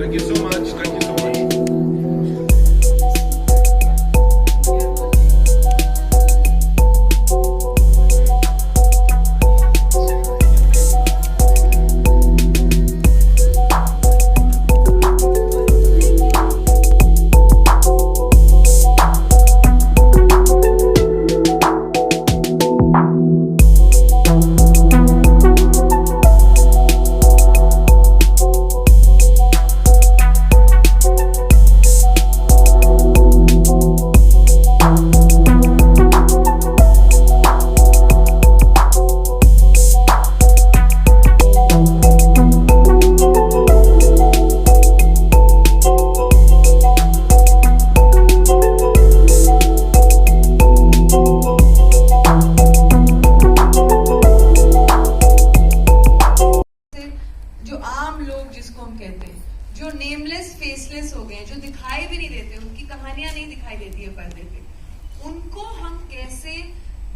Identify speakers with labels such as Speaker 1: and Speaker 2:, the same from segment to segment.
Speaker 1: Thank you so much. Thank you so much.
Speaker 2: जो nameless faceless हो गए, जो दिखाई भी नहीं देते, उनकी कहानियां नहीं दिखाई देती है पर्दे पे, उनको हम कैसे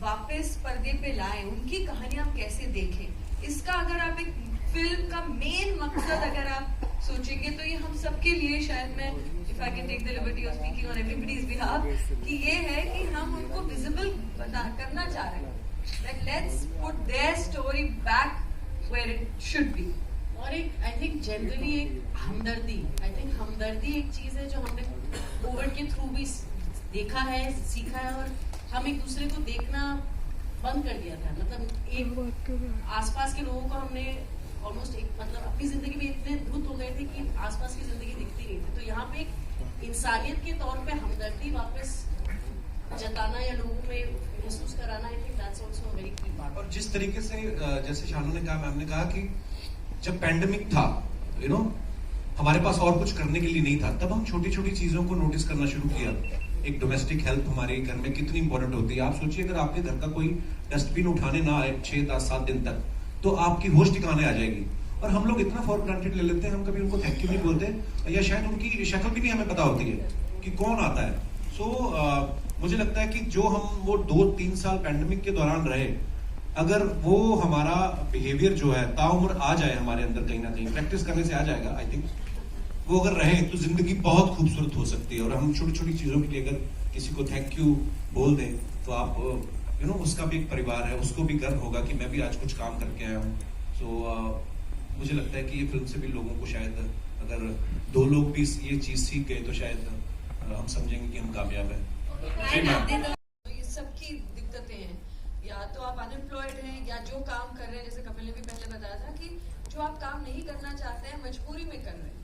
Speaker 2: वापस पर्दे पे लाएं, उनकी कहानियां हम कैसे देखें, इसका अगर आप एक फिल्म का मेन मकसद अगर आप सोचेंगे तो ये हम सबके लिए, शायद मैं if I can take the liberty of speaking on everybody's behalf, कि ये है कि हम उनको विजिबल करना चाह रहे हैं, like let's put their story back where it should be.
Speaker 3: और एक आई थिंक जनरली एक हमदर्दी, आई थिंक हमदर्दी एक चीज है जो हमने कोविड के थ्रू भी देखा है, सीखा है, और हम एक दूसरे को देखना बंद कर दिया था। मतलब एक आसपास के लोगों को हमने ऑलमोस्ट एक मतलब अपनी जिंदगी में इतने धुत हो गए थे कि आसपास की जिंदगी दिखती नहीं थी। तो यहाँ पे एक इंसानियत के तौर पे हमदर्दी वापस जताना या लोगों में महसूस कराना, I think that's also a very की पार्ट।
Speaker 4: और जिस तरीके से जैसे शानू ने कहा, मैम ने कहा कि जब पैंडेमिक था, हमारे पास और कुछ करने के लिए नहीं था, तब हम छोटी छोटी चीजों को नोटिस करना शुरू किया। एक डोमेस्टिक हेल्थ हमारे घर में कितनी इंपॉर्टेंट होती है। आप सोचिए अगर आपके घर का कोई डस्टबिन उठाने ना आए 6, 10, 7 दिन तक, तो आपकी होश ठिकाने आ जाएगी। और हम लोग इतना फॉर ग्रांटेड ले लेते हैं, हम कभी उनको थैंक यू नहीं बोलते, या शायद उनकी शक्ल भी नहीं हमें पता होती है कि कौन आता है। सो मुझे लगता है कि जो हम वो 2-3 साल पैंडेमिक के दौरान रहे, अगर वो हमारा बिहेवियर जो है ताउम्र आ जाए हमारे अंदर, कहीं ना कहीं प्रैक्टिस करने से आ जाएगा, आई थिंक वो अगर रहे तो जिंदगी बहुत खूबसूरत हो सकती है। और हम छोटी छोटी चीजों के लिए अगर किसी को थैंक यू बोल दें, तो आप उसका भी एक परिवार है, उसको भी गर्व होगा कि मैं भी आज कुछ काम करके आया हूँ। सो मुझे लगता है कि ये फिल्म से भी लोगों को शायद, अगर 2 लोग भी ये चीज सीख गए, तो शायद हम समझेंगे कि हम कामयाब हैं।
Speaker 2: ये सबकी दिक्कतें हैं, या तो आप अनएम्प्लॉयड हैं, या जो काम कर रहे हैं, जैसे कपिल ने भी पहले बताया था कि जो आप काम नहीं करना चाहते हैं मजबूरी में कर रहे हैं,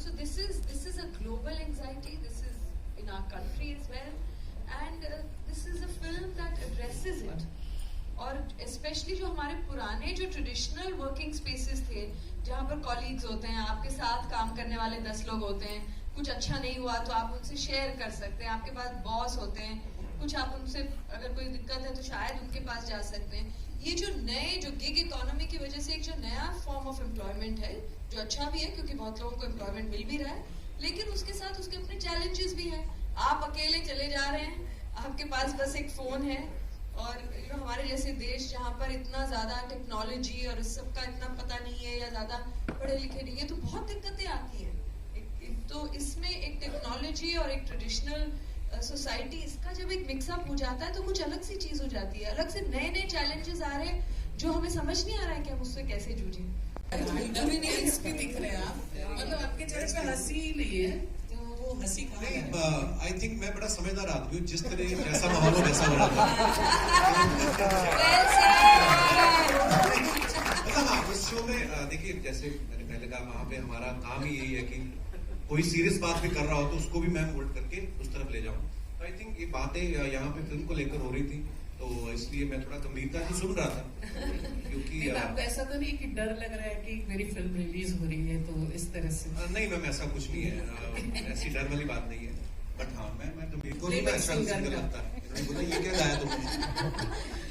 Speaker 2: so this is a global anxiety, this is in our country as well, and this is a film that addresses it. और स्पेशली जो हमारे पुराने जो ट्रेडिशनल वर्किंग स्पेसेस थे, जहाँ पर कॉलीग्स होते हैं, आपके साथ काम करने वाले 10 लोग होते हैं, कुछ अच्छा नहीं हुआ तो आप उनसे शेयर कर सकते हैं, आपके पास बॉस होते हैं, कुछ आप उनसे अगर कोई दिक्कत है तो शायद उनके पास जा सकते हैं। ये जो नए जो गिग इकोनॉमी की वजह से एक जो नया फॉर्म ऑफ एम्प्लॉयमेंट है, जो अच्छा भी है क्योंकि बहुत लोगों को एम्प्लॉयमेंट मिल भी रहा है, लेकिन उसके साथ उसके अपने चैलेंजेस भी हैं। आप अकेले चले जा रहे हैं, आपके पास बस एक फोन है, और हमारे जैसे देश जहाँ पर इतना ज्यादा टेक्नोलॉजी और इस सब का इतना पता नहीं है, या ज्यादा पढ़े लिखे नहीं है, तो बहुत दिक्कतें आती है। तो इसमें एक टेक्नोलॉजी और एक ट्रेडिशनल सोसाइटी, इसका जब एक मिक्सअप हो जाता है तो कुछ अलग सी चीज हो जाती है, अलग से नए नए चैलेंजेस आ रहे हैं जो हमें समझ नहीं आ रहा है कि हम उससे कैसे जूझें।
Speaker 3: भी दिख रहे हैं आप, मतलब आपके चेहरे पे हंसी ही नहीं है, तो वो हंसी कहाँ?
Speaker 4: आई थिंक मैं बड़ा समझदार आदमी हूँ, जिस तरह जैसा माहौल हो वैसा हो रहा था। उस शो में देखिए, जैसे मैंने पहले कहा, वहाँ पे हमारा काम ही यही है कि कोई सीरियस बात भी कर रहा हो तो उसको भी मैं होल्ड करके उस तरफ ले जाऊं। तो आई थिंक ये बातें यहाँ पे फिल्म को लेकर हो रही थी, तो इसलिए मैं थोड़ा गंभीरता से सुन रहा था, क्योंकि
Speaker 3: आपको ऐसा तो नहीं कि डर लग रहा है कि मेरी फिल्म रिलीज हो रही है, तो इस तरह से?
Speaker 4: नहीं मैम, ऐसा कुछ नहीं है, ऐसी डर वाली बात नहीं है। बट हाँ, मैं गंभीर को नहीं, मैं अच्छा सिंगर लगता है। बोला ये क्या गाया तुमने?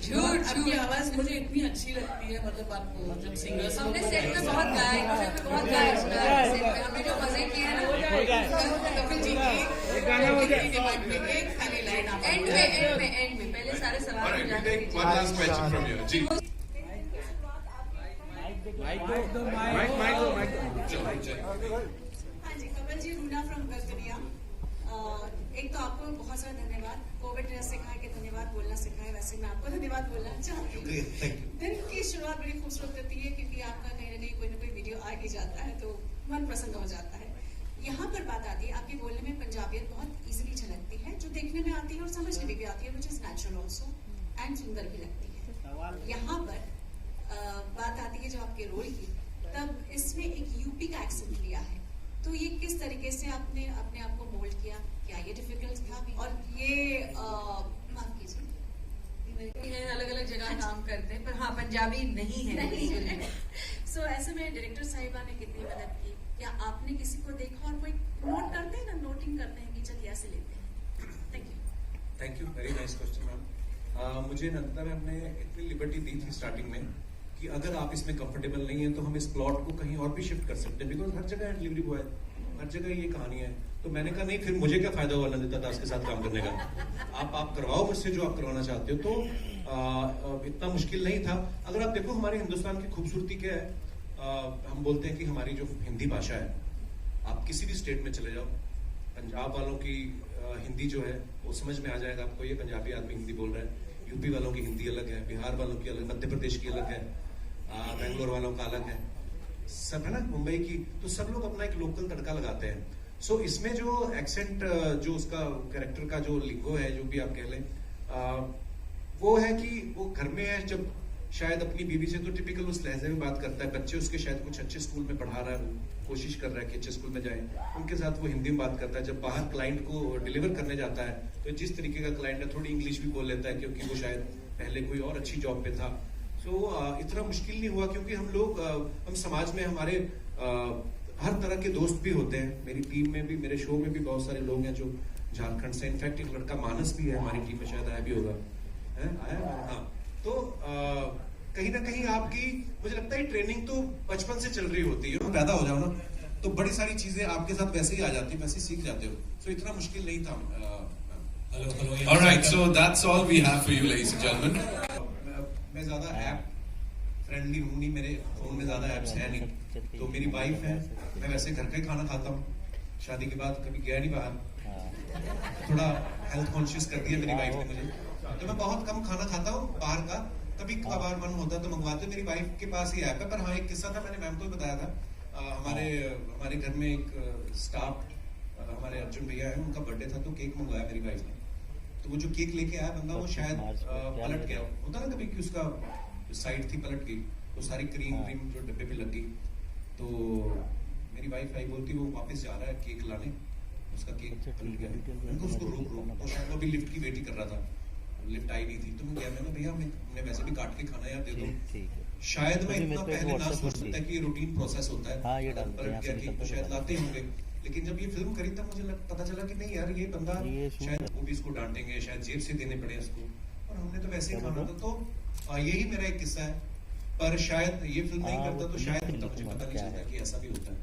Speaker 3: झूठ, आपकी आवाज मुझे इतनी अच्छी लगती है, मतलब आपको जब सिंगर्स
Speaker 2: हमने सेट में बहुत गाया, बहुत गाया सेट में, हमने जो मजे किए हैं ना,
Speaker 3: कपिल जी की गाना हो गया, एक खाली लाइन आप
Speaker 2: एंड में पहले सारे सवाल हो जाते हैं।
Speaker 1: One last question from you. जी।
Speaker 5: हाँ जी, कपिल जी, रूना फ्रॉम गलगलिया। एक तो आपको बहुत सारा धन्यवाद। कोविड ने सिखाया कि धन्यवाद बोलना सिखाया, वैसे मैं आपको धन्यवाद बोलना चाहती हूँ।
Speaker 4: Thank you.
Speaker 5: दिन की शुरुआत बड़ी खूबसूरत होती है क्योंकि आपका कहीं ना कोई वीडियो आ ही जाता है तो मन प्रसन्न हो जाता है। यहाँ पर बात आती है, आपके बोलने में पंजाबियत बहुत इजीली झलकती है, जो देखने में आती है और समझने में भी आती है, which is natural also and सुंदर भी लगती है। यहाँ पर बात आती है जो आपके रोल की, तब इसमें एक यूपी का एक्सेंट लिया है, तो ये किस तरीके से आपने अपने आप को मोल्ड किया? क्या ये डिफिकल्ट था? और ये माफ कीजिए,
Speaker 2: अलग अलग जगह काम करते हैं, पर हाँ पंजाबी नहीं है।
Speaker 5: सो ऐसे में डायरेक्टर साहिबा ने कितनी मदद की? क्या आपने किसी को देखा और कोई नोट करते हैं ना, नोटिंग करते हैं कि चलिए ऐसे लेते हैं?
Speaker 4: Thank you, very nice question ma'am. मुझे नंदिता मैम ने इतनी लिबर्टी दी थी स्टार्टिंग में कि अगर आप इसमें कंफर्टेबल नहीं है तो हम इस प्लॉट को कहीं और भी शिफ्ट कर सकते हैं, बिकॉज हर जगह डिलीवरी बॉय, हर जगह ये कहानी है। तो मैंने कहा नहीं, फिर मुझे क्या फायदा हुआ नंदिता दास के साथ काम करने का। आप करवाओ मुझसे जो आप करवाना चाहते हो। तो इतना मुश्किल नहीं था। अगर आप देखो हमारे हिंदुस्तान की खूबसूरती क्या है, हम बोलते हैं कि हमारी जो हिंदी भाषा है, आप किसी भी स्टेट में चले जाओ, पंजाब वालों की हिंदी जो है वो समझ में आ जाएगा आपको, ये पंजाबी आदमी हिंदी बोल रहा है। यूपी वालों की हिंदी अलग है, बिहार वालों की अलग, मध्य प्रदेश की अलग है, बेंगलोर वालों का अलग है, सब है ना, मुंबई की। तो सब लोग अपना एक लोकल तड़का लगाते हैं। सो इसमें जो एक्सेंट, जो उसका कैरेक्टर का जो लिंगो है, जो भी आप कह लें, वो है कि वो घर में है, जब शायद अपनी बीवी से तो टिपिकल उस लहजे में बात करता है, बच्चे उसके शायद कुछ अच्छे स्कूल में पढ़ा रहा है, कोशिश कर रहा है कि अच्छे स्कूल में जाए, उनके साथ वो हिंदी में बात करता है। जब बाहर क्लाइंट को डिलीवर करने जाता है तो जिस तरीके का क्लाइंट है, थोड़ी इंग्लिश भी बोल लेता है क्योंकि वो शायद पहले कोई और अच्छी जॉब पे था। सो इतना मुश्किल नहीं हुआ क्योंकि हम लोग, हम समाज में हमारे हर तरह के दोस्त भी होते हैं। मेरी टीम में भी, मेरे शो में भी बहुत सारे लोग हैं जो झारखंड से, इनफैक्ट एक लड़का मानस भी है हमारी टीम में, शायद आया भी होगा, आया। हाँ, तो कहीं ना कहीं आपकी, मुझे लगता है ट्रेनिंग तो बचपन से चल रही होती है। पैदा हो जाओ ना तो बड़ी सारी चीजें आपके साथ वैसे ही आ जाती है, वैसे ही सीख जाते हो। सो इतना मुश्किल नहीं था।
Speaker 1: All right, so that's all we have for you, ladies and gentlemen.
Speaker 4: मैं ज्यादा ऐप फ्रेंडली हूँ नहीं, मेरे फोन में ज्यादा ऐप्स है नहीं। तो मेरी वाइफ है, मैं वैसे घर का ही खाना खाता हूँ, शादी के बाद कभी गया नहीं बाहर। थोड़ा हेल्थ कॉन्शियस कर दिया मेरी वाइफ ने मुझे, तो मैं बहुत कम खाना खाता हूँ बाहर का। कभी कभार मन होता है तो मंगवाते। मेरी वाइफ के पास ही ऐप है। पर हाँ, एक किस्सा था, मैंने मैम को भी बताया था। हमारे घर में एक स्टाफ, हमारे अर्जुन भैया है, उनका बर्थडे था, तो केक मंगवाया मेरी वाइफ ने। तो वो जो केक लेके आया बंदा, वो शायद पलट गया, होता ना कभी कि उसका साइड थी पलट गई, तो सारी क्रीम जो डब्बे पे लग गई। तो मेरी वाइफ आई, बोलती वो वापस जा रहा है केक लाने, उसका केक पलट गया। मैंने उसको रोक, वो शायद वो अभी लिफ्ट की वेट ही कर रहा था, लिफ्ट आई नहीं थी। तो मैं गया, मैंने भैया हमने वैसे भी काट के खाना यार दे दो। शायद मैं इतना पहले ना सोच सकता कि ये रूटीन प्रोसेस होता है, पलट गया केक तो शायद लाते होंगे। लेकिन जब ये फिल्म करी तब मुझे पता चला कि नहीं यार, ये बंदा शायद वो भी इसको डांटेंगे, शायद जेब से देने पड़े इसको, और हमने तो वैसे ही खाना था। तो यही मेरा एक किस्सा है। पर शायद ये फिल्म नहीं करता तो शायद होता, मुझे पता नहीं चलता कि ऐसा भी होता है।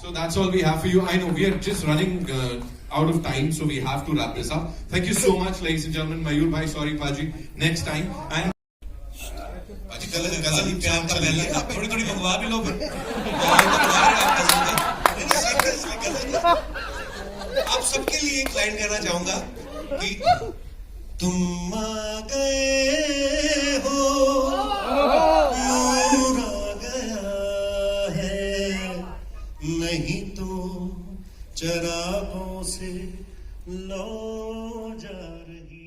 Speaker 1: So that's all we have for you. I know we are just running out of time, so we have to wrap this up. Thank you so much, ladies and gentlemen. Mayur bhai, sorry Paji. Next time. And
Speaker 4: Paji, गजल प्यार का पहले आप थोड़ी मंगवा भी लो फिर। आप सबके लिए एक लाइन कहना चाहूंगा कि तुम आ गए हो, नूर आ गया है, नहीं तो चरागों से लो जा रही।